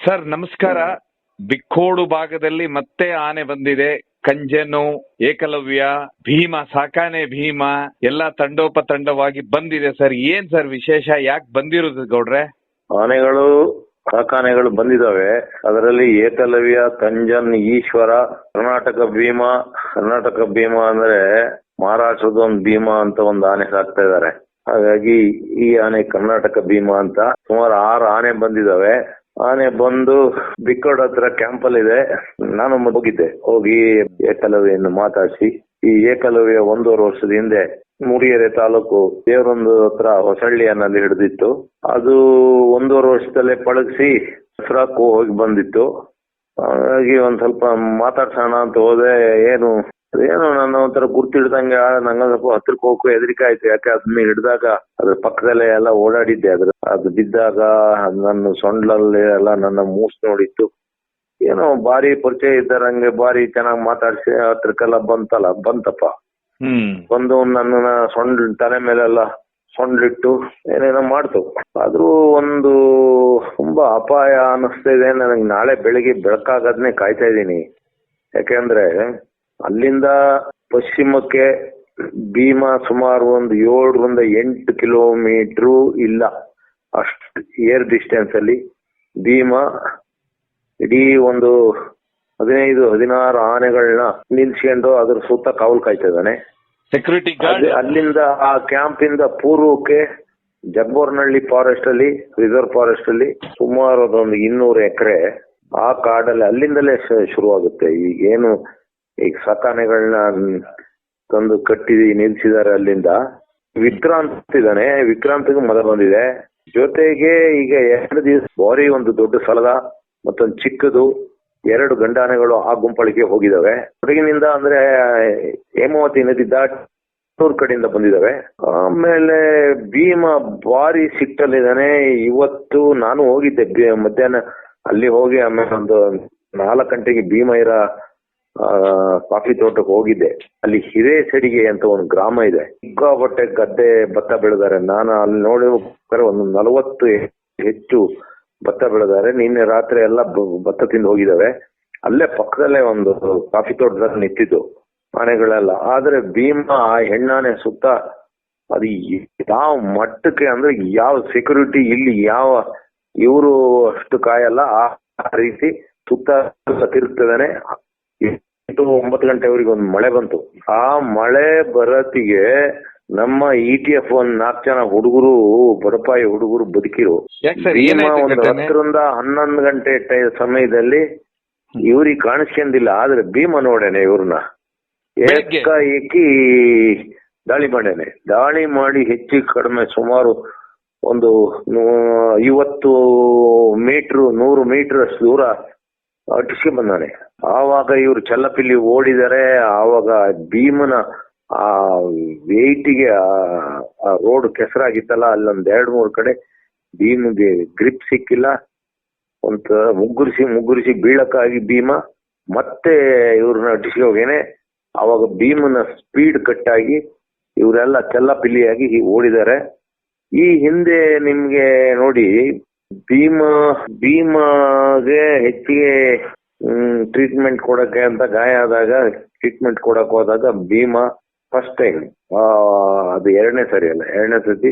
Sir ನಮಸ್ಕಾರ. ಬಿಕ್ಕೋಡು ಭಾಗದಲ್ಲಿ ಮತ್ತೆ ಆನೆ ಬಂದಿದೆ. ಕಂಜನು, ಏಕಲವ್ಯ, ಭೀಮ, ಸಾಕಾನೆ ಭೀಮ ಎಲ್ಲ ತಂಡೋಪತಂಡವಾಗಿ ಬಂದಿದೆ ಸರ್. ಏನ್ ಸರ್ ವಿಶೇಷ? ಯಾಕೆ ಬಂದಿರೋದು ಗೌಡ್ರೆ? ಆನೆಗಳು ಸಾಕಾನೆಗಳು ಬಂದಿದ್ದಾವೆ. ಅದರಲ್ಲಿ ಏಕಲವ್ಯ, ಕಂಜನ್, ಈಶ್ವರ, ಕರ್ನಾಟಕ ಭೀಮ. ಕರ್ನಾಟಕ ಭೀಮ ಅಂದ್ರೆ ಮಹಾರಾಷ್ಟ್ರದ ಒಂದು ಭೀಮ ಅಂತ ಒಂದು ಆನೆ ಸಾಕ್ತಾ ಇದ್ದಾರೆ. ಹಾಗಾಗಿ ಈ ಆನೆ ಕರ್ನಾಟಕ ಭೀಮ ಅಂತ. ಸುಮಾರು 6 ಆನೆ ಬಂದಿದ್ದಾವೆ. ಆನೆ ಬಂದು ಬಿಕ್ಕೋಡ್ ಹತ್ರ ಕ್ಯಾಂಪಲ್ ಇದೆ. ನಾನು ಹೋಗಿ ಏಕಲವ್ಯನ್ನು ಮಾತಾಡಿಸಿ, ಈ ಏಕಲವ್ಯ 1.5 ವರ್ಷದ ಹಿಂದೆ ಮೂಡಿಗೆರೆ ತಾಲೂಕು ದೇವರೊಂದು ಹತ್ರ ಹೊಸಳ್ಳಿ ಅನ್ನಲ್ಲಿ ಹಿಡಿದಿತ್ತು. ಅದು 1.5 ವರ್ಷದಲ್ಲೇ ಪಳಗಿಸಿ ದಸರಾಕ್ಕೂ ಹೋಗಿ ಬಂದಿತ್ತು. ಹಾಗಾಗಿ ಒಂದ್ ಸ್ವಲ್ಪ ಮಾತಾಡ್ಸೋಣ ಅಂತ ಹೋದೆ. ಏನು ನನ್ನ ಒಂಥರ ಗುರ್ತಿಡ್ದಂಗೆ ನಂಗೆ ಸ್ವಲ್ಪ ಹತ್ರಕ್ಕೆ ಹೋಗಕ್ಕೂ ಹೆದರಿಕೆ ಆಯ್ತು. ಯಾಕೆ ಅದನ್ನ ಹಿಡಿದಾಗ ಅದ್ರ ಪಕ್ಕದಲ್ಲೇ ಎಲ್ಲ ಓಡಾಡಿದ್ದೆ. ಅದು ಬಿದ್ದಾಗ ನನ್ನ ಸೊಂಡ್ಲಲ್ಲಿ ಎಲ್ಲ ನನ್ನ ಮೂಸ್ ನೋಡಿತ್ತು. ಏನೋ ಬಾರಿ ಪರಿಚಯ ಇದ್ದಾರಂಗೆ ಬಾರಿ ಚೆನ್ನಾಗಿ ಮಾತಾಡ್ಸಿ ಹತ್ರಕ್ಕೆಲ್ಲ ಬಂತಪ್ಪ. ಬಂದು ನನ್ನ ತಲೆ ಮೇಲೆಲ್ಲ ಸೊಂಡ್ಲಿಟ್ಟು ಏನೇನೋ ಮಾಡ್ತು. ಆದ್ರೂ ಒಂದು ತುಂಬಾ ಅಪಾಯ ಅನ್ನಿಸ್ತಾ ಇದೆ ನನಗೆ. ನಾಳೆ ಬೆಳಿಗ್ಗೆ ಬೆಳಕಾಗದ್ನೇ ಕಾಯ್ತಾ ಇದ್ದೀನಿ. ಯಾಕೆಂದ್ರೆ ಅಲ್ಲಿಂದ ಪಶ್ಚಿಮಕ್ಕೆ ಭೀಮ ಸುಮಾರು ಒಂದು 7ರಿಂದ 8 ಕಿಲೋಮೀಟರ್ ಇಲ್ಲ ಅಷ್ಟು ಏರ್ ಡಿಸ್ಟೆನ್ಸ್ ಅಲ್ಲಿ ಭೀಮ ಇಡೀ ಒಂದು 15-16 ಆನೆಗಳನ್ನ ನಿಲ್ಸ್ಕೊಂಡು ಅದ್ರ ಸುತ್ತ ಕಾವಲು ಕಾಯ್ತಾ ಇದ್ದಾನೆ. Security guard. ಅಲ್ಲಿಂದ ಆ ಕ್ಯಾಂಪ್ ಇಂದ ಪೂರ್ವಕ್ಕೆ ಜಗ್ಬೋರ್ನಹಳ್ಳಿ ಫಾರೆಸ್ಟ್ ಅಲ್ಲಿ, ರಿಸರ್ವ್ ಫಾರೆಸ್ಟ್ ಅಲ್ಲಿ ಸುಮಾರು ಅದೊಂದು 200 ಎಕರೆ ಆ ಕಾಡಲ್ಲಿ ಅಲ್ಲಿಂದಲೇ ಶುರುವಾಗುತ್ತೆ. ಏನು ಈಗ ಸಾಕಾನೆಗಳನ್ನ ತಂದು ಕಟ್ಟಿ ನಿಲ್ಸಿದ್ದಾರೆ. ಅಲ್ಲಿಂದ ವಿಕ್ರಾಂತ್ ಇದ್ದಾನೆ. ವಿಕ್ರಾಂತ್ಗೂ ಮದ ಬಂದಿದೆ. ಜೊತೆಗೆ ಈಗ 2 ದಿವಸ ಬಾರಿ ಒಂದು ದೊಡ್ಡ ಸಲಗ ಮತ್ತೊಂದು ಚಿಕ್ಕದು 2 ಗಂಡಾನೆಗಳು ಆ ಗುಂಪಳಿಗೆ ಹೋಗಿದಾವೆ. ಹೊರಗಿನಿಂದ ಅಂದ್ರೆ ಹೇಮಾವತಿ ನದಿ ದಾಟೂರ್ ಕಡೆಯಿಂದ ಬಂದಿದಾವೆ. ಆಮೇಲೆ ಭೀಮ ಬಾರಿ ಸಿಟ್ಟಲ್ಲಿದ್ದಾನೆ. ಇವತ್ತು ನಾನು ಹೋಗಿದ್ದೆ ಮಧ್ಯಾಹ್ನ ಅಲ್ಲಿ ಹೋಗಿ ಆಮೇಲೆ ಒಂದು 4 ಗಂಟೆಗೆ ಭೀಮ ಇರೋ ಕಾಫಿ ತೋಟಕ್ಕೆ ಹೋಗಿದ್ದೆ. ಅಲ್ಲಿ ಹಿರೇಸಡಿಗೆ ಅಂತ ಒಂದು ಗ್ರಾಮ ಇದೆ. ಸಿಕ್ಕಾಪಟ್ಟೆ ಗದ್ದೆ ಭತ್ತ ಬೆಳೆದಾರೆ. ನಾನು ಅಲ್ಲಿ ನೋಡಿ ಒಂದು 40 ಹೆಚ್ಚು ಭತ್ತ ಬೆಳೆದಾರೆ. ನಿನ್ನೆ ರಾತ್ರಿ ಎಲ್ಲ ಭತ್ತ ತಿಂದು ಹೋಗಿದಾವೆ. ಅಲ್ಲೇ ಪಕ್ಕದಲ್ಲೇ ಒಂದು ಕಾಫಿ ತೋಟದಲ್ಲಿ ನಿಂತಿದ್ದು ಆನೆಗಳೆಲ್ಲ. ಆದ್ರೆ ಭೀಮ ಆ ಹೆಣ್ಣಾನೆ ಸುತ್ತ ಅದು ಯಾವ ಮಟ್ಟಕ್ಕೆ ಅಂದ್ರೆ ಯಾವ ಸೆಕ್ಯೂರಿಟಿ ಇಲ್ಲಿ ಯಾವ ಇವರು ಅಷ್ಟು ಕಾಯಲ್ಲ. ಆ ರೀತಿ ಸುತ್ತ ತಿರುಗ್ತದಾನೆ. 8-9 ಗಂಟೆವರೆಗೆ ಒಂದು ಮಳೆ ಬಂತು. ಆ ಮಳೆ ಬರತ್ತಿಗೆ ನಮ್ಮ ETF ಒಂದ್ 4 ಜನ ಹುಡುಗರು, ಬಡಪಾಯಿ ಹುಡುಗರು ಬದುಕಿರು. ಒಂದು 10ರಿಂದ 11 ಗಂಟೆ ಸಮಯದಲ್ಲಿ ಇವ್ರಿಗೆ ಕಾಣಿಸ್ಕೊಂಡಿಲ್ಲ. ಆದ್ರೆ ಭೀಮ ನೋಡೇನೆ ಇವ್ರನ್ನ ಏಕಾಏಕಿ ದಾಳಿ ಮಾಡಿ ಹೆಚ್ಚು ಕಡಿಮೆ ಸುಮಾರು ಒಂದು 50 ಮೀಟರ್ 100 ಮೀಟರ್ ಅಷ್ಟು ದೂರ ಅಟಿಸ್ಕೆ ಬಂದಾನೆ. ಆವಾಗ ಇವ್ರು ಚಲ್ಲಪಿಲ್ಲಿ ಓಡಿದರೆ. ಆವಾಗ ಭೀಮನ ಆ ವೇಟಿಗೆ ಆ ರೋಡ್ ಕೆಸರಾಗಿತ್ತಲ್ಲ, ಅಲ್ಲೊಂದ್ 2-3 ಕಡೆ ಭೀಮ್ಗೆ ಗ್ರಿಪ್ ಸಿಕ್ಕಿಲ್ಲ. ಒಂಥರ ಮುಗ್ಗುರಿಸಿ ಬೀಳಕ್ಕಾಗಿ ಭೀಮ ಮತ್ತೆ ಇವ್ರನ್ನ ಅಟಿಸ್ಕೆ ಹೋಗೇನೆ. ಆವಾಗ ಭೀಮನ ಸ್ಪೀಡ್ ಕಟ್ಟಾಗಿ ಇವರೆಲ್ಲ ಚಲ್ಲಪಿಲ್ಲಿಯಾಗಿ ಓಡಿದ್ದಾರೆ. ಈ ಹಿಂದೆ ನಿಮ್ಗೆ ನೋಡಿ ಭೀಮಗೆ ಹೆಚ್ಚಿಗೆ ಟ್ರೀಟ್ಮೆಂಟ್ ಕೊಡಕ್ಕೆ ಅಂತ ಗಾಯ ಆದಾಗ ಟ್ರೀಟ್ಮೆಂಟ್ ಕೊಡಕ್ ಹೋದಾಗ ಭೀಮ ಫಸ್ಟ್ ಟೈಮ್ ಅದು 2ನೇ ಸರಿ ಅಲ್ಲ, 2ನೇ ಸತಿ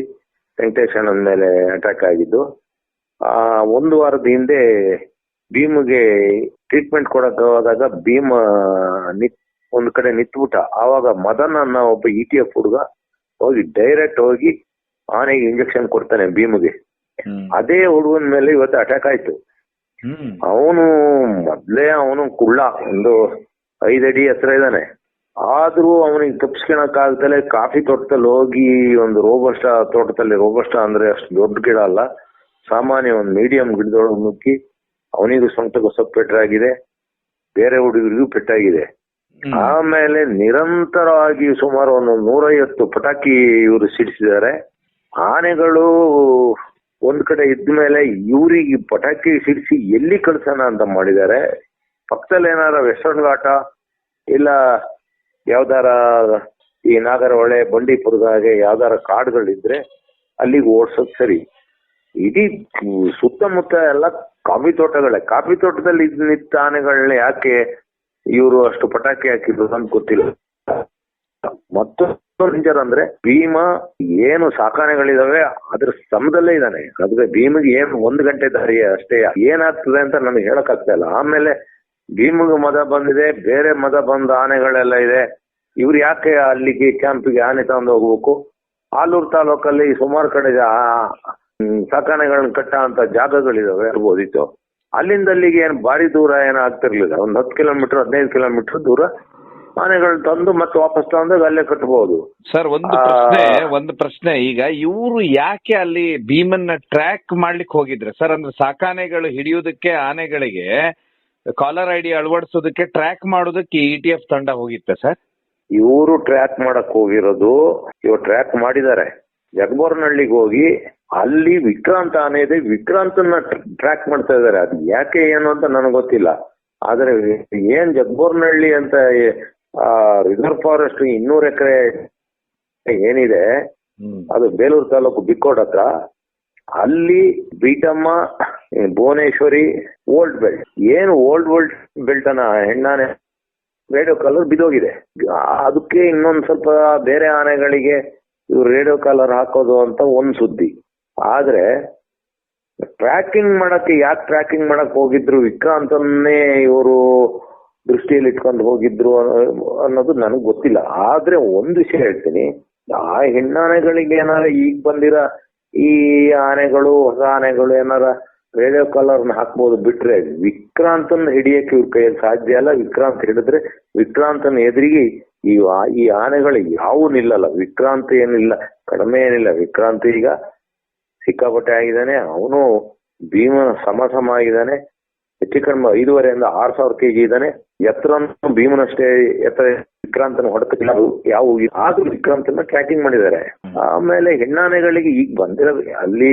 ವೆಂಕಟೇಶನ್ ಮೇಲೆ ಅಟ್ಯಾಕ್ ಆಗಿದ್ದು. 1 ವಾರದ ಹಿಂದೆ ಭೀಮಗೆ ಟ್ರೀಟ್ಮೆಂಟ್ ಕೊಡಕ್ ಹೋದಾಗ ಭೀಮ ಒಂದ್ ಕಡೆ ನಿಂತ್ಬಿಟ್ಟ. ಆವಾಗ ಮದನ್ ಅನ್ನೋ ಒಬ್ಬ ETF ಹುಡುಗ ಹೋಗಿ ಡೈರೆಕ್ಟ್ ಹೋಗಿ ಆನೆಗೆ ಇಂಜೆಕ್ಷನ್ ಕೊಡ್ತಾನೆ ಭೀಮಗೆ. ಅದೇ ಹುಡುಗನ ಮೇಲೆ ಇವತ್ತು ಅಟ್ಯಾಕ್ ಆಯ್ತು. ಅವನು ಮೊದ್ಲೇ ಕುಳ್ಳ, ಒಂದು 5 ಅಡಿ ಹತ್ರ ಇದ್ದಾನೆ. ಆದ್ರೂ ಅವನಿಗೆ ತಪ್ಪಿಸ್ಕೊಳಕ್ ಆಗ್ದಲೆ ಕಾಫಿ ತೋಟದಲ್ಲಿ ಹೋಗಿ ಒಂದು ರೋಬಸ್ಟಾ ತೋಟದಲ್ಲಿ, ರೋಬಸ್ಟಾ ಅಂದ್ರೆ ಅಷ್ಟು ದೊಡ್ಡ ಗಿಡ ಅಲ್ಲ, ಸಾಮಾನ್ಯ ಒಂದು ಮೀಡಿಯಂ ಗಿಡದೊಳಗೆ ನುಗ್ಗಿ ಅವನಿಗೂ ಸೊಂಟಗೂ ಸ್ವಲ್ಪ ಪೆಟ್ಟಾಗಿದೆ, ಬೇರೆ ಹುಡುಗರಿಗೂ ಪೆಟ್ಟಾಗಿದೆ. ಆಮೇಲೆ ನಿರಂತರವಾಗಿ ಸುಮಾರು ಒಂದು 150 ಪಟಾಕಿ ಇವರು ಸಿಡಿಸಿದ್ದಾರೆ. ಆನೆಗಳು ಒಂದ್ ಕಡೆ ಇದ್ಮೇಲೆ ಇವ್ರಿಗೆ ಪಟಾಕಿ ಸಿಡಿಸಿ ಎಲ್ಲಿ ಕಳ್ಸೋಣ ಅಂತ ಮಾಡಿದ್ದಾರೆ. ಪಕ್ಕದಲ್ಲಿ ಏನಾರ ವೆಸ್ಟರ್ನ್ ಘಾಟ ಇಲ್ಲ ಯಾವ್ದಾರ ಈ ನಾಗರಹೊಳೆ, ಬಂಡೀಪುರದ ಹಾಗೆ ಯಾವ್ದಾರ ಕಾಡುಗಳಿದ್ರೆ ಅಲ್ಲಿಗೆ ಓಡ್ಸೋದ್ ಸರಿ. ಇಡೀ ಸುತ್ತಮುತ್ತ ಎಲ್ಲ ಕಾಫಿ ತೋಟದಲ್ಲಿ ನಿಂತ ಆನೆಗಳನ್ನ ಯಾಕೆ ಇವರು ಅಷ್ಟು ಪಟಾಕಿ ಹಾಕಿದ್ರು ಅಂತ ಗೊತ್ತಿಲ್ಲ. ಮತ್ತೊಂದು ಡೇಂಜರ್ ಅಂದ್ರೆ ಭೀಮ ಏನು ಸಾಕಾಣೆಗಳಿದಾವೆ ಅದ್ರ ಸಮದಲ್ಲೇ ಇದ್ದಾನೆ. ಅದ್ರ ಭೀಮಿಗೆ ಏನು 1 ಗಂಟೆ ದಾರಿ ಅಷ್ಟೇ. ಏನಾಗ್ತದೆ ಅಂತ ನನಗೆ ಹೇಳಕ್ ಆಗ್ತಾ ಇಲ್ಲ. ಆಮೇಲೆ ಭೀಮಿಗೆ ಮದ ಬಂದಿದೆ, ಬೇರೆ ಮದ ಬಂದ ಆನೆಗಳೆಲ್ಲ ಇದೆ. ಇವ್ರು ಯಾಕೆ ಅಲ್ಲಿಗೆ ಕ್ಯಾಂಪಿಗೆ ಆನೆ ತಗೊಂಡು ಹೋಗ್ಬೇಕು? ಆಲೂರು ತಾಲೂಕಲ್ಲಿ ಸುಮಾರು ಕಡೆ ಸಾಕಾಣೆಗಳನ್ನ ಕಟ್ಟ ಅಂತ ಜಾಗಗಳಿದಾವೆ, ಇರ್ಬೋದಿತ್ತು. ಅಲ್ಲಿಂದ ಅಲ್ಲಿಗೆ ಏನು ಭಾರಿ ದೂರ ಏನೋ ಆಗ್ತಿರ್ಲಿಲ್ಲ. ಒಂದು 10 ಕಿಲೋಮೀಟರ್ 15 ಕಿಲೋಮೀಟರ್ ದೂರ ಆನೆಗಳು ತಂದು ಮತ್ತೆ ವಾಪಸ್ ತಗೊಂಡಾಗ ಅಲ್ಲೇ ಕಟ್ಬಹುದು. ಸರ್ ಒಂದು ಪ್ರಶ್ನೆ ಈಗ ಇವರು ಯಾಕೆ ಅಲ್ಲಿ ಭೀಮನ್ನ ಟ್ರ್ಯಾಕ್ ಮಾಡ್ಲಿಕ್ಕೆ ಹೋಗಿದ್ರೆ ಸರ್? ಅಂದ್ರೆ ಸಾಕಾನೆಗಳು ಹಿಡಿಯೋದಕ್ಕೆ ಆನೆಗಳಿಗೆ ಕಾಲರ್ ಐಡಿ ಅಳವಡಿಸೋದಕ್ಕೆ ಟ್ರ್ಯಾಕ್ ಮಾಡೋದಕ್ಕೆ ETF ತಂಡ ಹೋಗಿತ್ತೆ ಸರ್? ಇವರು ಟ್ರ್ಯಾಕ್ ಮಾಡಕ್ ಹೋಗಿರೋದು, ಇವ್ರು ಟ್ರ್ಯಾಕ್ ಮಾಡಿದ್ದಾರೆ. ಜಗಬೋರ್ನಹಳ್ಳಿಗೆ ಹೋಗಿ ಅಲ್ಲಿ ವಿಕ್ರಾಂತ್ ಆನೆ ಇದೆ, ವಿಕ್ರಾಂತನ ಟ್ರ್ಯಾಕ್ ಮಾಡ್ತಾ ಇದಾರೆ. ಅದು ಯಾಕೆ ಏನು ಅಂತ ನನಗೆ ಗೊತ್ತಿಲ್ಲ. ಆದ್ರೆ ಏನ್ ಜಗಬೋರ್ನಹಳ್ಳಿ ಅಂತ ರಿಸರ್ವ್ ಫಾರೆಸ್ಟ್ 200 ಎಕರೆ ಏನಿದೆ, ಅದು ಬೇಲೂರು ತಾಲೂಕು ಬಿಕ್ಕೋಡ್ ಹತ್ರ. ಅಲ್ಲಿ ಬೀಟಮ್ಮ, ಭುವನೇಶ್ವರಿ, ಓಲ್ಡ್ ಬೆಲ್ಟ್, ಏನು ಓಲ್ಡ್ ಬೆಲ್ಟ್ ಅನ್ನ ಹೆಣ್ಣಾನೆ ರೇಡಿಯೋ ಕಾಲರ್ ಬಿದ್ದೋಗಿದೆ. ಅದಕ್ಕೆ ಇನ್ನೊಂದ್ ಸ್ವಲ್ಪ ಬೇರೆ ಆನೆಗಳಿಗೆ ಇವ್ರು ರೇಡಿಯೋ ಕಾಲರ್ ಹಾಕೋದು ಅಂತ ಒಂದ್ ಸುದ್ದಿ. ಆದ್ರೆ ಟ್ರ್ಯಾಕಿಂಗ್ ಮಾಡಕ್ ಹೋಗಿದ್ರು, ವಿಕ್ರಾಂತನ್ನೇ ಇವರು ದೃಷ್ಟಿಯಲ್ಲಿ ಇಟ್ಕೊಂಡು ಹೋಗಿದ್ರು ಅನ್ನೋದು ನನಗ್ ಗೊತ್ತಿಲ್ಲ. ಆದ್ರೆ ಒಂದ್ ವಿಷಯ ಹೇಳ್ತೀನಿ, ಆ ಹೆಣ್ಣಾನೆಗಳಿಗೆ ಏನಾರ ಈಗ ಬಂದಿರೋ ಈ ಆನೆಗಳು, ಹೊಸ ಆನೆಗಳು ಏನಾರ ರೇಡಿಯೋ ಕಾಲರ್ನ ಹಾಕ್ಬೋದು. ಬಿಟ್ರೆ ವಿಕ್ರಾಂತನ್ ಹಿಡಿಯಕ್ಕೆ ಇವ್ರ ಕೈಯಲ್ಲಿ ಸಾಧ್ಯ ಅಲ್ಲ. ವಿಕ್ರಾಂತ್ ಹಿಡಿದ್ರೆ ವಿಕ್ರಾಂತನ ಎದುರಿಗೆ ಈ ಆನೆಗಳು ಯಾವೂ ನಿಲ್ಲಲ್ಲ. ವಿಕ್ರಾಂತ್ ಏನಿಲ್ಲ, ಕಡಿಮೆ ಏನಿಲ್ಲ. ವಿಕ್ರಾಂತ್ ಈಗ ಸಿಕ್ಕಾಪಟ್ಟೆ ಆಗಿದ್ದಾನೆ. ಅವನು ಭೀಮನ ಸಮ ಆಗಿದ್ದಾನೆ. ಹೆಚ್ಚು ಕಡಿಮೆ 5,500 to 6,000 kg ಇದ್ದಾನೆ. ಎತ್ತರನು ಭೀಮನಷ್ಟೇ ಎತ್ತರ. ವಿಕ್ರಾಂತನ ಹೊಡೆತಕ್ಕಿಲ್ಲ ಯಾವ. ಆದ್ರೂ ವಿಕ್ರಾಂತನ ಟ್ರ್ಯಾಕಿಂಗ್ ಮಾಡಿದ್ದಾರೆ. ಆಮೇಲೆ ಹೆಣ್ಣಾನೆಗಳಿಗೆ ಈಗ ಬಂದಿರೋ ಅಲ್ಲಿ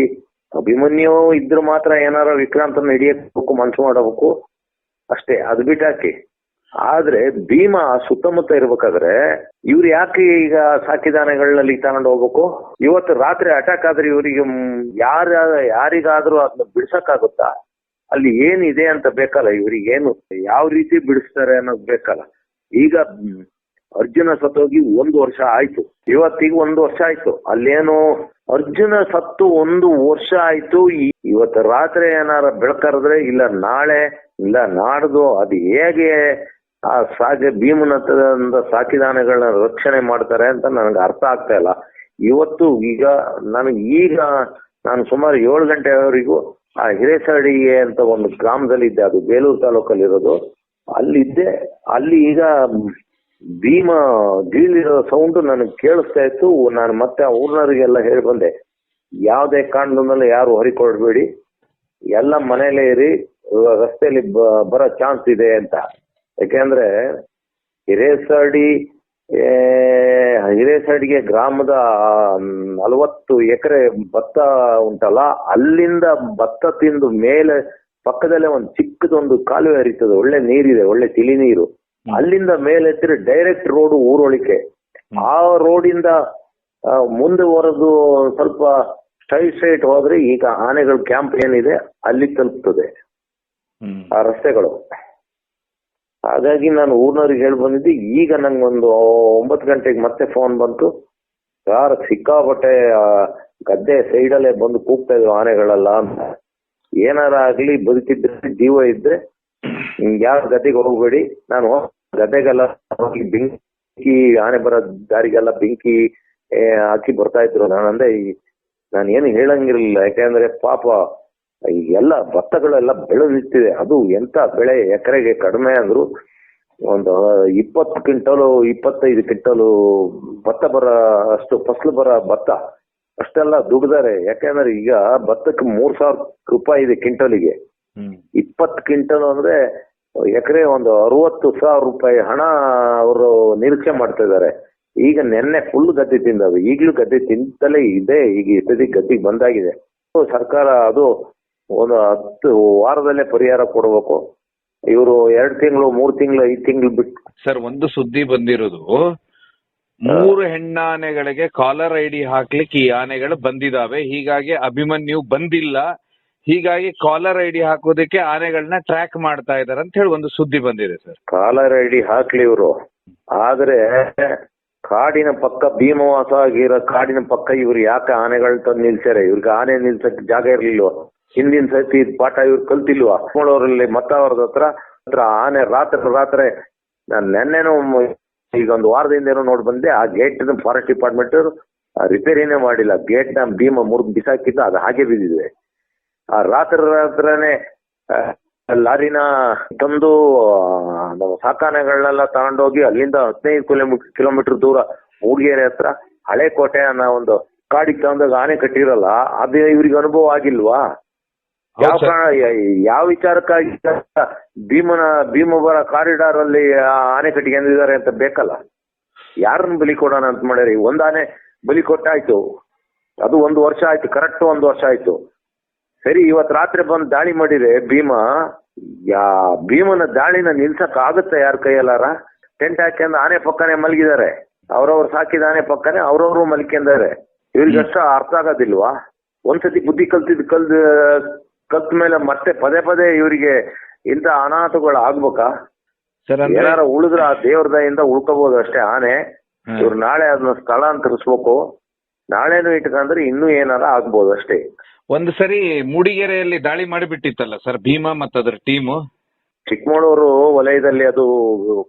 ಅಭಿಮನ್ಯು ಇದ್ರು ಮಾತ್ರ ಏನಾರ ವಿಕ್ರಾಂತನ ಹಿಡಿಯಬೇಕು, ಮನ್ಸು ಮಾಡಬೇಕು ಅಷ್ಟೇ. ಅದು ಬಿಟ್ಟಾಕಿ. ಆದ್ರೆ ಭೀಮ ಸುತ್ತಮುತ್ತ ಇರ್ಬೇಕಾದ್ರೆ ಇವ್ರು ಯಾಕೆ ಈಗ ಸಾಕಿದಾನೆಗಳಲ್ಲಿ ತಗೊಂಡು ಹೋಗ್ಬೇಕು? ಇವತ್ತು ರಾತ್ರಿ ಅಟ್ಯಾಕ್ ಆದ್ರೆ ಇವರಿಗೆ ಯಾರಿಗಾದ್ರೂ ಅದನ್ನ ಬಿಡ್ಸಕ್ಕಾಗುತ್ತಾ? ಅಲ್ಲಿ ಏನಿದೆ ಅಂತ ಬೇಕಲ್ಲ ಇವ್ರಿಗೇನು, ಯಾವ ರೀತಿ ಬಿಡಿಸ್ತಾರೆ ಅನ್ನೋದು ಬೇಕಲ್ಲ. ಈಗ ಅರ್ಜುನ ಸತ್ತೋಗಿ 1 ವರ್ಷ ಆಯ್ತು, ಇವತ್ತಿಗೆ 1 ವರ್ಷ ಆಯ್ತು. ಅಲ್ಲೇನು ಅರ್ಜುನ ಸತ್ತು 1 ವರ್ಷ ಆಯ್ತು. ಇವತ್ತು ರಾತ್ರಿ ಏನಾರ ಬೆಳಕರಿದ್ರೆ ಇಲ್ಲ ನಾಳೆ ಇಲ್ಲ ನಾಡ್ದು ಅದು ಹೇಗೆ ಆ ಭೀಮನ ಸಾಕಿದಾನೆಗಳನ್ನ ರಕ್ಷಣೆ ಮಾಡ್ತಾರೆ ಅಂತ ನನಗೆ ಅರ್ಥ ಆಗ್ತಾ ಇಲ್ಲ. ಇವತ್ತು ನಾನು ಸುಮಾರು 7 ಗಂಟೆವರೆಗೂ ಆ ಹಿರೇಸಡಿಗೆ ಅಂತ ಒಂದು ಗ್ರಾಮದಲ್ಲಿ ಇದ್ದೆ, ಅದು ಬೇಲೂರು ತಾಲೂಕಲ್ಲಿ ಇರೋದು. ಅಲ್ಲಿದ್ದೆ. ಅಲ್ಲಿ ಈಗ ಭೀಮ ಗೀಳಿರೋ ಸೌಂಡ್ ನನಗೆ ಕೇಳಿಸ್ತಾ ಇತ್ತು. ನಾನು ಮತ್ತೆ ಆ ಊರ್ನವರಿಗೆಲ್ಲ ಹೇಳಿ ಬಂದೆ, ಯಾವುದೇ ಕಾರಣದಲ್ಲೂ ಯಾರು ಹೊರಿಕೊಡ್ಬೇಡಿ, ಎಲ್ಲ ಮನೇಲೇ ಇರಿ, ರಸ್ತೆಯಲ್ಲಿ ಬರೋ ಚಾನ್ಸ್ ಇದೆ ಅಂತ. ಯಾಕೆಂದ್ರೆ ಹಿರೇಸಡಿಗೆ ಗ್ರಾಮದ 40 ಎಕರೆ ಭತ್ತ ಉಂಟಲ್ಲ, ಅಲ್ಲಿಂದ ಭತ್ತ ತಿಂದು ಮೇಲೆ ಪಕ್ಕದಲ್ಲೇ ಒಂದು ಚಿಕ್ಕದೊಂದು ಕಾಲುವೆ ಹರಿತದೆ, ಒಳ್ಳೆ ನೀರಿದೆ, ಒಳ್ಳೆ ತಿಳಿ ನೀರು. ಅಲ್ಲಿಂದ ಮೇಲೆ ಎತ್ತಿದ್ರೆ ಡೈರೆಕ್ಟ್ ರೋಡ್ ಊರೊಳಿಕೆ. ಆ ರೋಡಿಂದ ಮುಂದೆ ಹೊರದು ಸ್ವಲ್ಪ ಸ್ಟ್ರೈಟ್ ಹೋದ್ರೆ ಈಗ ಆನೆಗಳ ಕ್ಯಾಂಪ್ ಏನಿದೆ ಅಲ್ಲಿ ತಲುಪ್ತದೆ ಆ ರಸ್ತೆಗಳು. ಹಾಗಾಗಿ ನಾನು ಊರ್ನವ್ರಿಗೆ ಹೇಳಿ ಬಂದಿದ್ದೆ. ಈಗ ನಂಗೊಂದು 9 ಗಂಟೆಗೆ ಮತ್ತೆ ಫೋನ್ ಬಂತು, ಯಾರ ಸಿಕ್ಕಾಪಟ್ಟೆ ಗದ್ದೆ ಸೈಡಲ್ಲೇ ಬಂದು ಕೂಗ್ತಾ ಇದ್ರು ಆನೆಗಳೆಲ್ಲ ಅಂತ. ಏನಾರ ಆಗ್ಲಿ, ಬದುಕಿದ್ರೆ ಜೀವ ಇದ್ರೆ ಯಾರ ಗದ್ದೆಗೆ ಹೋಗ್ಬೇಡಿ. ನಾನು ಗದ್ದೆಗೆಲ್ಲ ಹೋಗಿ ಬೆಂಕಿ, ಆನೆ ಬರೋ ದಾರಿಗೆಲ್ಲ ಬೆಂಕಿ ಹಾಕಿ ಬರ್ತಾ ಇದ್ರು. ನಾನು ಏನು ಹೇಳಂಗಿರ್ಲಿಲ್ಲ. ಯಾಕೆಂದ್ರೆ ಪಾಪ ಎಲ್ಲ ಭತ್ತಗಳೆಲ್ಲ ಬೆಳೆದಿರ್ತಿದೆ. ಅದು ಎಂತ ಬೆಳೆ, ಎಕರೆಗೆ ಕಡಿಮೆ ಅಂದ್ರು ಒಂದು 20 ಕ್ವಿಂಟಲು 25 ಕ್ವಿಂಟಲು ಭತ್ತ ಬರ ಅಷ್ಟು ಫಸಲು ಬರ ಭತ್ತ ಅಷ್ಟೆಲ್ಲ ದುಡ್ದಾರೆ. ಯಾಕೆಂದ್ರೆ ಈಗ ಭತ್ತಕ್ಕೆ 3,000 ರೂಪಾಯಿ ಇದೆ ಕ್ವಿಂಟಲಿಗೆ. 20 ಕ್ವಿಂಟಲ್ ಅಂದ್ರೆ ಎಕರೆ ಒಂದು 60,000 ರೂಪಾಯಿ ಹಣ ಅವರು ನಿರೀಕ್ಷೆ ಮಾಡ್ತಾ ಇದ್ದಾರೆ. ಈಗ ನೆನ್ನೆ ಫುಲ್ ಗದ್ದೆ ತಿಂದವು, ಈಗಲೂ ಗದ್ದೆ ತಿಂತಲೇ ಇದೆ. ಈಗ ಇತ್ತೀಚೆಗೆ ಗದ್ದೆಗೆ ಬಂದಾಗಿದೆ. ಸರ್ಕಾರ ಅದು ಒಂದು 10 ವಾರದಲ್ಲೇ ಪರಿಹಾರ ಕೊಡಬೇಕು. ಇವರು 2 ತಿಂಗಳು 3 ತಿಂಗಳು 5 ತಿಂಗಳು ಬಿಟ್ಟು. ಸರ್, ಒಂದು ಸುದ್ದಿ ಬಂದಿರೋದು, 3 ಹೆಣ್ಣಾನೆಗಳಿಗೆ ಕಾಲರ್ ಐಡಿ ಹಾಕ್ಲಿಕ್ಕೆ ಈ ಆನೆಗಳು ಬಂದಿದಾವೆ, ಹೀಗಾಗಿ ಅಭಿಮನ್ಯು ಬಂದಿಲ್ಲ, ಹೀಗಾಗಿ ಕಾಲರ್ ಐಡಿ ಹಾಕೋದಕ್ಕೆ ಆನೆಗಳನ್ನ ಟ್ರ್ಯಾಕ್ ಮಾಡ್ತಾ ಇದಾರೆ ಅಂತ ಹೇಳಿ ಒಂದು ಸುದ್ದಿ ಬಂದಿದೆ ಸರ್. ಕಾಲರ್ ಐಡಿ ಹಾಕ್ಲಿ ಇವರು, ಆದ್ರೆ ಕಾಡಿನ ಪಕ್ಕ ಭೀಮವಾಸ ಆಗಿರೋ ಕಾಡಿನ ಪಕ್ಕ ಇವ್ರು ಯಾಕೆ ಆನೆಗಳು ತಂದು ನಿಲ್ಸ್ಯಾರೆ? ಇವ್ರಿಗೆ ಆನೆ ನಿಲ್ಸಕ್ ಜಾಗ ಇರ್ಲಿಲ್ವ? ಹಿಂದಿನ ಸತಿ ಪಾಠ ಇವ್ರು ಕಲ್ತಿಲ್ವಾ? ಅವರಲ್ಲಿ ಮತ್ತವ್ರದ ಹತ್ರ ಆನೆ ರಾತ್ರಿ ನಾನು ನೆನ್ನೆನೂ ಈಗ ಒಂದು ವಾರದಿಂದ ಏನೋ ನೋಡಿ ಬಂದೆ, ಆ ಗೇಟ್ ಫಾರೆಸ್ಟ್ ಡಿಪಾರ್ಟ್ಮೆಂಟ್ ರಿಪೇರಿನೇ ಮಾಡಿಲ್ಲ. ಗೇಟ್ ನ ಭೀಮ ಮುರಿದು ಬಿಸಾಕಿದ್ದು ಅದು ಹಾಗೆ ಬಿದ್ದಿದೆ. ಆ ರಾತ್ರಿನೇ ಲಾರಿನ ತಂದು ನಮ್ಮ ಸಾಕಾನೆಗಳನ್ನೆಲ್ಲ ತಗೊಂಡೋಗಿ ಅಲ್ಲಿಂದ 15 ಕಿಲೋಮೀಟರ್ ದೂರ ಮೂಡಿಗೆರೆ ಹತ್ರ ಹಳೆ ಕೋಟೆ ಅನ್ನೋ ಒಂದು ಕಾಡಿಗೆ ತಗೊಂಡಾಗ ಆನೆ ಕಟ್ಟಿರಲ್ಲ, ಅದು ಇವ್ರಿಗೆ ಅನುಭವ ಆಗಿಲ್ವಾ? ಯಾವ ವಿಚಾರಕ್ಕಾಗಿ ಭೀಮವರ ಕಾರಿಡಾರ್ ಅಲ್ಲಿ ಆನೆ ಕಟ್ಟಿಕೊಂಡಿದ್ದಾರೆ ಅಂತ ಬೇಕಲ್ಲ? ಯಾರನ್ನ ಬಲಿ ಕೊಡೋಣ ಅಂತ ಮಾಡ್ಯಾರಿ? ಒಂದ್ ಆನೆ ಬಲಿ ಕೊಟ್ಟಾಯ್ತು, ಅದು 1 ವರ್ಷ ಆಯ್ತು, ಕರೆಕ್ಟ್ 1 ವರ್ಷ ಆಯ್ತು. ಸರಿ, ಇವತ್ ರಾತ್ರಿ ಬಂದು ದಾಳಿ ಮಾಡಿದ್ರೆ ಭೀಮನ ದಾಳಿನ ನಿಲ್ಸಕ್ ಆಗುತ್ತೆ ಯಾರ ಕೈಯಲ್ಲಾರ? ಟೆಂಟ್ ಹಾಕ್ಯಂದು ಆನೆ ಪಕ್ಕನೆ ಮಲಗಿದ್ದಾರೆ, ಅವ್ರವ್ರು ಸಾಕಿದ ಆನೆ ಪಕ್ಕನೆ ಅವ್ರವ್ರು ಮಲ್ಕೊಂಡಿದ್ದಾರೆ. ಇವ್ರಿಗೆ ಅಷ್ಟ ಅರ್ಥ ಆಗೋದಿಲ್ವಾ? ಒಂದ್ಸತಿ ಬುದ್ಧಿ ಕಲ್ತ ಮೇಲೆ ಮತ್ತೆ ಪದೇ ಇವರಿಗೆ ಇಂತ ಅನಾಹುತಗಳು ಆಗ್ಬೇಕಾ? ಏನಾರ ಉಳಿದ್ರ ಆ ದೇವ್ರ ದಯಿಂದ ಉಳ್ಕೋಬಹುದು ಅಷ್ಟೇ ಆನೆ. ಇವ್ರು ನಾಳೆ ಅದನ್ನ ಸ್ಥಳಾಂತರಿಸ್ಬೇಕು. ನಾಳೆನೂ ಇಟ್ಕೊಂಡ್ರೆ ಇನ್ನೂ ಏನಾರ ಆಗ್ಬೋದು ಅಷ್ಟೇ. ಒಂದು ಸರಿ ಮೂಡಿಗೆರೆಯಲ್ಲಿ ದಾಳಿ ಮಾಡಿಬಿಟ್ಟಿತ್ತಲ್ಲ ಸರ್ ಭೀಮಾ ಮತ್ತು ಅದರ ಟೀಮು. ಚಿಕ್ಕಮಗಳೂರು ವಲಯದಲ್ಲಿ ಅದು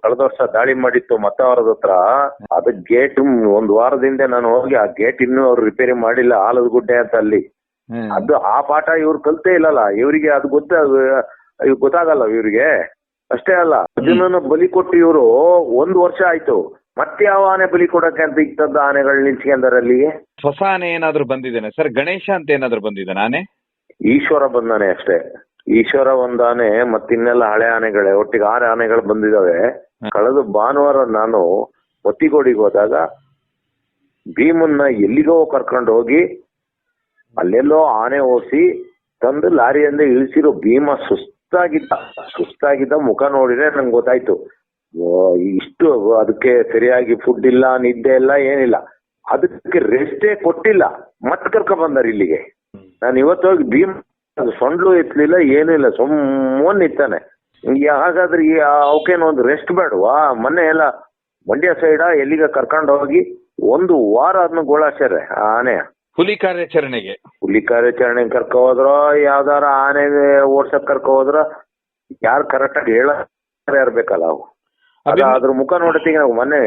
ಕಳೆದ ವರ್ಷ ದಾಳಿ ಮಾಡಿತ್ತು ಮತ್ತವರದ ಹತ್ರ. ಅದ ಗೇಟ್ 1 ವಾರದಿಂದ ನಾನು ಹೋಗಿ ಆ ಗೇಟ್ ಇನ್ನೂ ಅವ್ರು ರಿಪೇರಿ ಮಾಡಿಲ್ಲ, ಆಲದ ಗುಡ್ಡೆ ಅಂತ ಅಲ್ಲಿ. ಅದು ಆ ಪಾಠ ಇವ್ರು ಕಲ್ತೇ ಇಲ್ಲಲ್ಲ, ಇವರಿಗೆ ಅದು ಗೊತ್ತಾಗಲ್ಲ ಇವ್ರಿಗೆ. ಅಷ್ಟೇ ಅಲ್ಲ, ಅದನ್ನ ಬಲಿ ಕೊಟ್ಟು ಇವರು 1 ವರ್ಷ ಆಯ್ತು. ಮತ್ತೆ ಯಾವ ಆನೆ ಬಲಿ ಕೊಡಕ್ಕೆ ಅಂತ ಇತ್ತದ ಆನೆಗಳು ನಿಲ್ಸ್ಕೊಂಡಾರೆ ಅಲ್ಲಿಗೆ? ಹೊಸ ಆನೆ ಏನಾದ್ರು ಬಂದಿದ್ದೇನೆ ಸರ್? ಗಣೇಶ ಅಂತ ಏನಾದ್ರು ಬಂದಿದ್ದಾನೆ ಆನೆ? ಈಶ್ವರ ಬಂದಾನೆ ಅಷ್ಟೇ. ಈಶ್ವರ ಒಂದ್ ಆನೆ, ಮತ್ತಿನ್ನೆಲ್ಲ ಹಳೆ ಆನೆಗಳೇ, ಒಟ್ಟಿಗೆ 6 ಆನೆಗಳು ಬಂದಿದಾವೆ. ಕಳೆದ ಭಾನುವಾರ ನಾನು ಒತ್ತಿಗೋಡಿಗೆ ಹೋದಾಗ ಭೀಮನ್ನ ಎಲ್ಲಿಗೋ ಕರ್ಕೊಂಡು ಹೋಗಿ ಅಲ್ಲೆಲ್ಲೋ ಆನೆ ಓಡಿಸಿ ತಂದು ಲಾರಿಯಿಂದ ಇಳಿಸಿರೋ ಭೀಮ ಸುಸ್ತಾಗಿದ್ದ ಮುಖ ನೋಡಿದ್ರೆ ನಂಗೆ ಗೊತ್ತಾಯ್ತು, ಇಷ್ಟು ಅದಕ್ಕೆ ಸರಿಯಾಗಿ ಫುಡ್ ಇಲ್ಲ, ನಿದ್ದೆ ಇಲ್ಲ, ಏನಿಲ್ಲ. ಅದಕ್ಕೆ ರೆಸ್ಟೇ ಕೊಟ್ಟಿಲ್ಲ, ಮತ್ ಕರ್ಕ ಬಂದಾರ ಇಲ್ಲಿಗೆ. ನಾನು ಇವತ್ತೋಗಿ ಭೀಮ್ ಸೊಂಡ್ಲು ಎತ್ತಲಿಲ್ಲ, ಏನೂ ಇಲ್ಲ, ಸುಮ್ಮನೆ ನಿಂತಾನೆ. ಹಾಗಾದ್ರೆ ಅವಕ್ಕೇನು ಒಂದು ರೆಸ್ಟ್ ಬೇಡವಾ? ಮೊನ್ನೆ ಎಲ್ಲ ಮಂಡ್ಯ ಸೈಡ ಎಲ್ಲಿಗ ಕರ್ಕೊಂಡು ಹೋಗಿ 1 ವಾರ ಅದನ್ನ ಗೋಳಾಡ್ಸ್ಯಾರೆ ಆ ಆನೆ. ಹುಲಿ ಕಾರ್ಯಾಚರಣೆ ಕರ್ಕ ಹೋದ್ರ, ಯಾವ್ದಾರ ಆನೆ ಓಡ್ಸಕ್ ಕರ್ಕ ಹೋದ್ರ ಯಾರು ಕರೆಕ್ಟ್ ಆಗಿ ಇರ್ಬೇಕಲ್ಲ ಅವು. ಅದ್ರ ಮುಖ ನೋಡತ್ತೀಗ ನಾವು ಮೊನ್ನೆ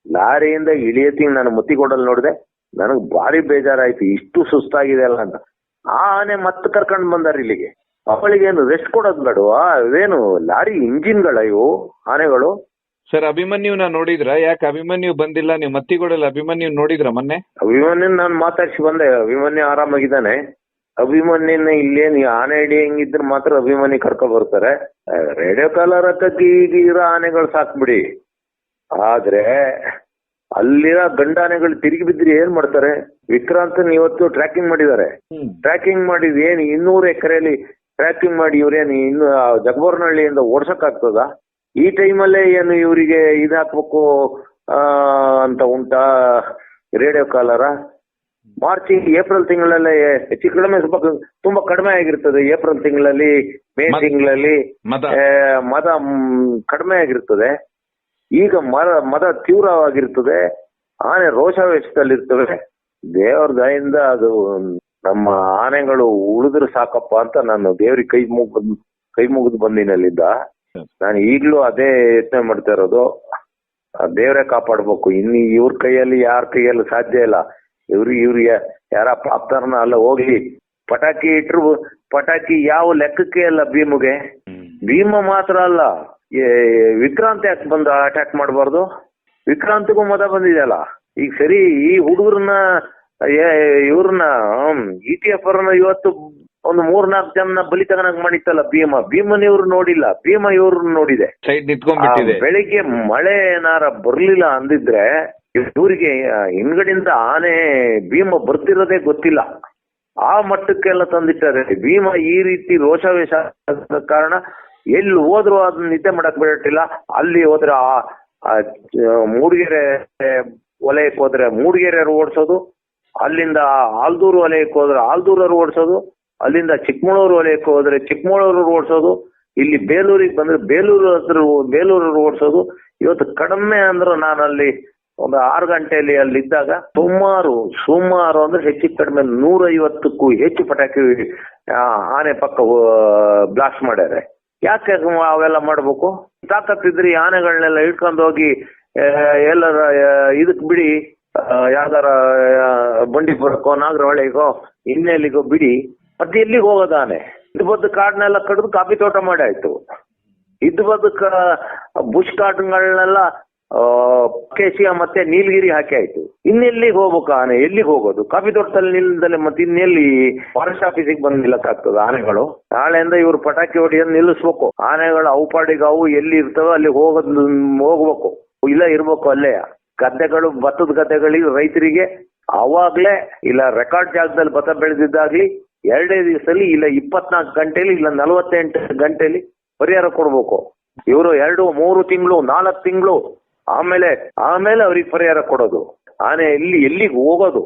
ಲಾರಿಯಿಂದ ಇಳಿಯತ್ತೀಗ ನಾನು ಮುತ್ತಿಗೋಡಲ್ಲಿ ನೋಡಿದೆ, ನನಗ್ ಭಾರಿ ಬೇಜಾರಾಯ್ತು, ಇಷ್ಟು ಸುಸ್ತಾಗಿದೆ ಅಲ್ಲ ಅಂತ. ಆ ಆನೆ ಮತ್ತೆ ಕರ್ಕೊಂಡ್ ಬಂದಾರ ಇಲ್ಲಿಗೆ. ಅವಳಿಗೇನು ರೆಸ್ಟ್ ಕೊಡೋದ್ ಬೇಡವಾ? ಇವೇನು ಲಾರಿ ಇಂಜಿನ್ಗಳ ಇವು ಆನೆಗಳು? ಸರ್ ಅಭಿಮನ್ಯುನ ನೋಡಿದ್ರ? ಯಾಕೆ ಅಭಿಮನ್ಯು ಬಂದಿಲ್ಲ? ನೀವು ಮತ್ತಿಗೋಡಲ್ಲಿ ಅಭಿಮನ್ಯು ನೋಡಿದ್ರ ಮೊನ್ನೆ? ಅಭಿಮನ್ಯುನ್ ನಾನು ಮಾತಾಡ್ಸಿ ಬಂದೆ, ಅಭಿಮನ್ಯು ಆರಾಮಾಗಿದ್ದಾನೆ. ಅಭಿಮನ್ಯುನ ಇಲ್ಲೇನು ಆನೆ ಹಿಡಿ ಹೆಂಗಿದ್ರೆ ಮಾತ್ರ ಅಭಿಮನ್ಯು ಕರ್ಕೊ ಬರ್ತಾರೆ. ರೇಡಿಯೋ ಕಾಲರ್ ಹತ್ತಕ್ಕೆ ಈಗ ಇರೋ ಆನೆಗಳು ಸಾಕ್ಬಿಡಿ. ಆದ್ರೆ ಅಲ್ಲಿರೋ ಗಂಡಾನೆಗಳು ತಿರುಗಿ ಬಿದ್ರಿ ಏನ್ ಮಾಡ್ತಾರೆ? ವಿಕ್ರಾಂತನ್ ಇವತ್ತು ಟ್ರ್ಯಾಕಿಂಗ್ ಮಾಡಿದ್ದಾರೆ. ಟ್ರ್ಯಾಕಿಂಗ್ ಮಾಡಿದ್ ಏನ್ 200 ಎಕರೆಯಲ್ಲಿ ಟ್ರ್ಯಾಕಿಂಗ್ ಮಾಡಿ ಇವ್ರೇನು ಇನ್ನು ಜಗಬೋರ್ನಹಳ್ಳಿಯಿಂದ ಓಡ್ಸಕ್ ಆಗ್ತದ? ಈ ಟೈಮಲ್ಲೇ ಏನು ಇವರಿಗೆ ಇದಾಕ್ಬೇಕು ಅಂತ ಉಂಟಾ ರೇಡಿಯೋ ಕಾಲರ? ಮಾರ್ಚ್ ಏಪ್ರಿಲ್ ತಿಂಗಳಲ್ಲೇ ಹೆಚ್ಚು ಕಡಿಮೆ ತುಂಬಾ ಕಡಿಮೆ ಆಗಿರ್ತದೆ. ಏಪ್ರಿಲ್ ತಿಂಗಳಲ್ಲಿ, ಮೇ ತಿಂಗಳಲ್ಲಿ ಮದ ಕಡಿಮೆ ಆಗಿರ್ತದೆ. ಈಗ ಮದ ತೀವ್ರವಾಗಿರ್ತದೆ, ಆನೆ ರೋಷಾವೇಶದಲ್ಲಿರ್ತವೆ. ದೇವ್ರ ದಯಿಂದ ಅದು ನಮ್ಮ ಆನೆಗಳು ಉಳಿದ್ರೆ ಸಾಕಪ್ಪ ಅಂತ ನಾನು ದೇವ್ರಿಗೆ ಕೈ ಮುಗಿದು ಬಂದಿನಲ್ಲಿದ್ದ. ನಾನು ಈಗ್ಲೂ ಅದೇ ಯತ್ನೆ ಮಾಡ್ತಾ ಇರೋದು, ದೇವ್ರೇ ಕಾಪಾಡ್ಬೇಕು. ಇನ್ನು ಇವ್ರ ಕೈಯಲ್ಲಿ ಯಾರ ಕೈಯಲ್ಲಿ ಸಾಧ್ಯ ಇಲ್ಲ. ಇವ್ರಿಗೆ ಯಾರ ಪ್ರಾಪ್ತಾರನ ಅಲ್ಲ ಹೋಗ್ಲಿ, ಪಟಾಕಿ ಇಟ್ರು ಪಟಾಕಿ ಯಾವ ಲೆಕ್ಕಕ್ಕೆ ಅಲ್ಲ ಭೀಮಗೆ. ಭೀಮ ಮಾತ್ರ ಅಲ್ಲ, ವಿಕ್ರಾಂತ್ ಯಾಕೆ ಬಂದು ಅಟ್ಯಾಕ್ ಮಾಡಬಾರ್ದು? ವಿಕ್ರಾಂತ್ಗೂ ಮದ ಬಂದಿದೆಯಲ್ಲ. ಈಗ ಸರಿ, ಈ ಹುಡುಗರನ್ನ ಇವ್ರನ್ನ ETF ಅವ್ರನ್ನ ಇವತ್ತು ಒಂದು 3-4 ಜನ ಬಲಿ ತಗನಾಗ ಮಾಡಿತ್ತಲ್ಲ ಭೀಮನ್ ಇವ್ರು ನೋಡಿಲ್ಲ, ಭೀಮ ಇವ್ರನ್ನ ನೋಡಿದೆ. ಬೆಳಿಗ್ಗೆ ಮಳೆ ಏನಾರ ಬರ್ಲಿಲ್ಲ ಅಂದಿದ್ರೆ ಇವ್ರಿಗೆ ಹಿಂದ್ಗಡೆಯಿಂದ ಆನೆ ಭೀಮ ಬರ್ತಿರೋದೇ ಗೊತ್ತಿಲ್ಲ. ಆ ಮಟ್ಟಕ್ಕೆಲ್ಲ ತಂದಿಟ್ಟಾರೆ. ಭೀಮ ಈ ರೀತಿ ರೋಷಾವೇಶ ಕಾರಣ ಎಲ್ಲಿ ಹೋದ್ರು ಅದನ್ನ ನಿದ್ದೆ ಮಾಡಕ್ ಬಿಟ್ಟಿಲ್ಲ. ಅಲ್ಲಿ ಹೋದ್ರೆ ಮೂಡಿಗೆರೆ ವಲಯಕ್ಕೆ ಹೋದ್ರೆ ಮೂಡಿಗೆರೆಯವರು ಓಡಿಸೋದು, ಅಲ್ಲಿಂದ ಆಲ್ದೂರು ವಲಯಕ್ಕೆ ಹೋದ್ರೆ ಆಲ್ದೂರವ್ರು ಓಡಿಸೋದು, ಅಲ್ಲಿಂದ ಚಿಕ್ಕಮಗಳೂರು ವಲಯಕ್ಕೆ ಹೋದ್ರೆ ಚಿಕ್ಕಮಗಳೂರು ಓಡಿಸೋದು, ಇಲ್ಲಿ ಬೇಲೂರಿಗೆ ಬಂದ್ರೆ ಬೇಲೂರು ಓಡಿಸೋದು. ಇವತ್ತು ಕಡಿಮೆ ಅಂದ್ರು ನಾನು ಅಲ್ಲಿ ಒಂದು 6 ಗಂಟೆಯಲ್ಲಿ ಅಲ್ಲಿದ್ದಾಗ ಸುಮಾರು ಅಂದ್ರೆ ಹೆಚ್ಚು ಕಡಿಮೆ 150ಕ್ಕೂ ಹೆಚ್ಚು ಪಟಾಕಿ ಆನೆ ಪಕ್ಕ ಬ್ಲಾಸ್ಟ್ ಮಾಡ್ಯಾರೆ. ಯಾಕೆ ಅವೆಲ್ಲ ಮಾಡ್ಬೇಕು? ತಾಕತ್ತಿದ್ರಿ ಆನೆಗಳನ್ನೆಲ್ಲ ಇಟ್ಕೊಂಡು ಹೋಗಿ ಎಲ್ಲರ ಇದಕ್ ಬಿಡಿ, ಯಾವ್ದಾರ ಬಂಡೀಪುರಕ್ಕೋ ನಾಗರಹೊಳೆಗೋ ಇನ್ನೆಲ್ಲಿಗೋ ಬಿಡಿ. ಮತ್ತೆ ಎಲ್ಲಿಗೆ ಹೋಗೋದು ಆನೆ? ಇದ್ ಬದ್ದು ಕಾಡನ್ನೆಲ್ಲ ಕಡಿದು ಕಾಫಿ ತೋಟ ಮಾಡಿ ಆಯ್ತು. ಇದ್ ಬದ್ದು ಬುಷ್ ಕಾಡುಗಳನ್ನೆಲ್ಲ ಕೇಶಿಯ ಮತ್ತೆ ನೀಲಗಿರಿ ಹಾಕಿ ಆಯ್ತು. ಇನ್ನೆಲ್ಲಿಗೆ ಹೋಗ್ಬೇಕು ಆನೆ? ಎಲ್ಲಿಗೆ ಹೋಗೋದು? ಕಾಫಿ ತೋಟದಲ್ಲಿ ನಿಲ್ದಲೆ ಮತ್ತೆ ಇನ್ನೆಲ್ಲಿ ಫಾರೆಸ್ಟ್ ಆಫೀಸಿಗೆ ಬಂದು ನಿಲ್ಲಕ್ಕಾಗ್ತದೆ ಆನೆಗಳು? ನಾಳೆಯಿಂದ ಇವ್ರು ಪಟಾಕಿ ಹೊಡಿಯೋದು ನಿಲ್ಲಿಸ್ಬೇಕು. ಆನೆಗಳು ಅವು ಪಾಡಿಗೆ ಅವು ಎಲ್ಲಿ ಇರ್ತವೆ ಅಲ್ಲಿ ಹೋಗ್ಬೇಕು, ಇಲ್ಲ ಇರ್ಬೇಕು ಅಲ್ಲೇ. ಗದ್ದೆಗಳು, ಭತ್ತದ ಗದ್ದೆಗಳಿಗೆ ರೈತರಿಗೆ ಅವಾಗ್ಲೇ ಇಲ್ಲ ರೆಕಾರ್ಡ್ ಜಾಗದಲ್ಲಿ ಭತ್ತ ಬೆಳೆದಿದ್ದಾಗ್ಲಿ 2 ದಿವಸದಲ್ಲಿ ಇಲ್ಲ 24 ಗಂಟೆಲಿ ಇಲ್ಲ 48 ಗಂಟೆಲಿ ಪರಿಹಾರ ಕೊಡ್ಬೇಕು. ಇವರು 2, 3 ತಿಂಗಳು 4 ತಿಂಗಳು ಆಮೇಲೆ ಅವ್ರಿಗೆ ಪರಿಹಾರ ಕೊಡೋದು. ಆನೆ ಎಲ್ಲಿಗೆ ಹೋಗೋದು?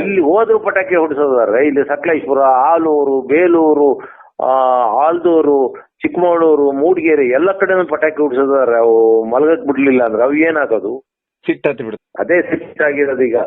ಎಲ್ಲಿ ಹೋದ್ರು ಪಟಾಕಿ ಹೊಡಿಸೋದಾರೆ. ಇಲ್ಲಿ ಸಕಲೇಶ್ಪುರ, ಆಲೂರು, ಬೇಲೂರು, ಆಲ್ದೂರು, ಚಿಕ್ಕಮಗಳೂರು, ಮೂಡಿಗೆರೆ ಎಲ್ಲ ಕಡೆನೂ ಪಟಾಕಿ ಹೊಡಿಸೋದಾರೆ. ಅವು ಮಲಗಕ್ ಬಿಡ್ಲಿಲ್ಲ ಅಂದ್ರೆ ಅವು ಏನಾಗೋದು? ಸಿಟ್ಟತ್ತಿ ಬಿಡುತ್ತೆ. ಅದೇ ಸಿಟ್ಟಾಗಿರೋದು ಈಗ.